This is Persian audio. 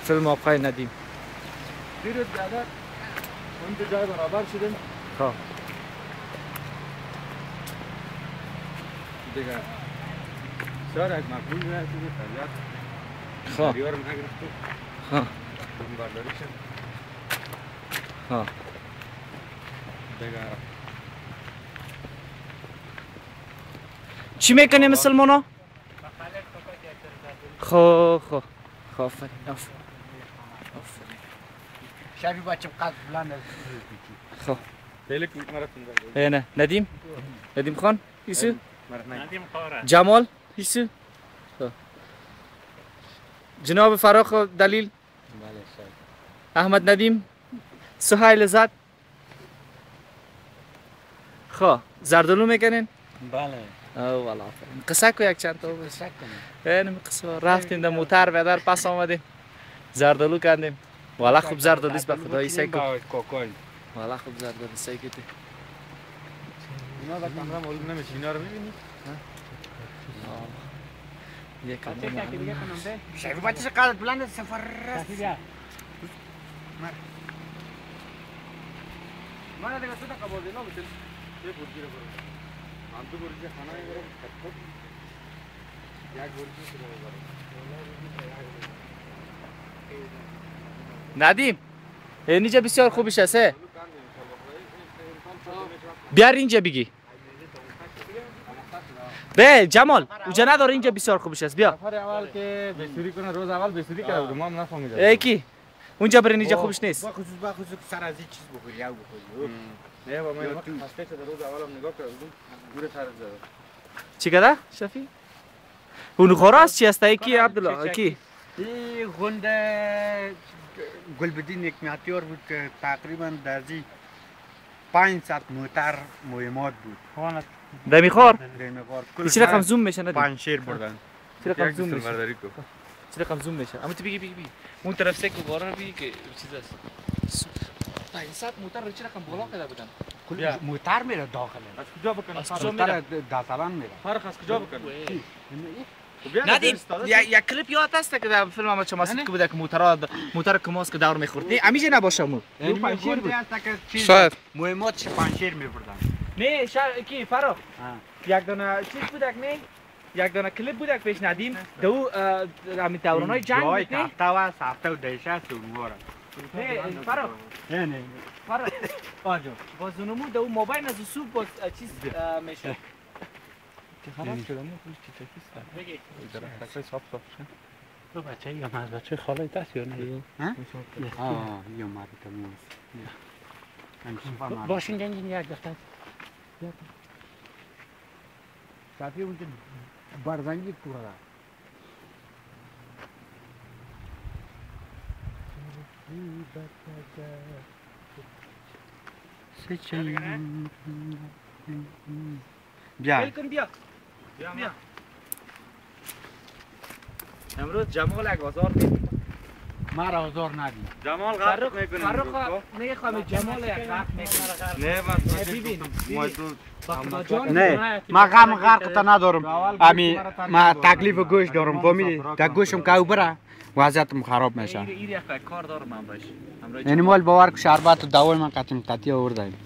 فیلم آقای ندیم. دیروز زیاده اون دو جای برابر شدیم. خب دیگه سر از مقبول نشده طبیعت خب دیار نگرفته. خب اون برداری شد. خب دیگه چی میکنی مسلمانا؟ خب خب خب آفرین آفرین آفرین. شبی بچه قد بلند خب دیگه کوچ مراتون داره. نه ندیم ندیم خان ایسو ندیم خاره جمال ایسو خب. جناب فراخ دلیل بله شاید. احمد ندیم سهیل زد خب زردالو میکنین؟ بله او والا آفرین. قصه کو یک چند تا بس سک کنم اینم قصه رفتیم در موتر بدر پس آمدیم زردالو کندیم والا خوب زردالوست به خدایی سیکو کوکوی. والا خوب زردالو سیکتی اینا با کامرا معلوم نمیشه. اینا رو می‌بینی؟ یک شبی بچه قد بلند سفر رست من دیگه صدا قبول دینا بتل. یه گرجی رو برو. من تو گرجی خانه میبرم. یک گرجی رو میبرم. ندیم اینجا بسیار خوبش هسته بیار اینجا بگی به جمال اوجا نداره اینجا بسیار خوبش هست بیا نفر اول که بسوری کنه روز اول بسوری کرده بود ما هم نفهمیدم. ایکی اونجا برین اینجا خوبش نیست با خصوص سر از این چیز بخوری یا بخوری نه با من وقت خسته شده روز اولم نگاه کردم گوره سر زد. چی کده شفی اون خوراس چی هست ایکی عبدالله کی این غنده گلبدین یک معتیار بود که تقریبا در زی 500 موتر مهمات بود. دمی خور دمیخوار چی رقم زوم میشه ندیم پنشیر بردن. چی رقم یک زوم دستور میشه برداری کو. چی رقم زوم میشه اما تو بگی اون طرف سیکو بارا بگی که چیز است 500 موتر رو چی رقم بالا کرده بودن کل موتر میره داخل. از کجا بکنم؟ از کجا موتر داخلان میره. فرق از کجا بکنم؟ ندیم یک کلیپ یاد هست که در فیلم احمد شاه مسعود که بوده که موتر کماس که دور میخورد نه همیشه نباشه مو یعنی پنشیر بود. شاید مهماتش پنشیر میبردن. نه کی فراخ یک دونه چیز بوده نه یک دونه کلیپ بوده پیش ندیم دو همین دورانای جنگ بود نه هفته و هفته و دیشه سوگواره. نه فراخ نه فراخ آجو با زنمو دو موبایل از سوپ با چیز میشه چه خراب شده مو خوش چی چکیست بگی درختای صاف شد. تو بچه یا از بچه خاله دست یا نه؟ ها یا ماری تموز باشین گنجین یک دفته صافی اونجا برزنگی کوره بیا بیا امروز جمال یک آزار میدیم ما را آزار ندیم جمال غرق میکنیم. فرخ نمیخوام جمال یک غرق میکنم نه بس ببین نه ما غم غرق تا ندارم امی ما تکلیف گوش دارم فهمیدی تا گوشم که بره وضعیتم خراب میشه این یک کار دارم من باش یعنی مال باور که شربت و دوای من قطعی آوردیم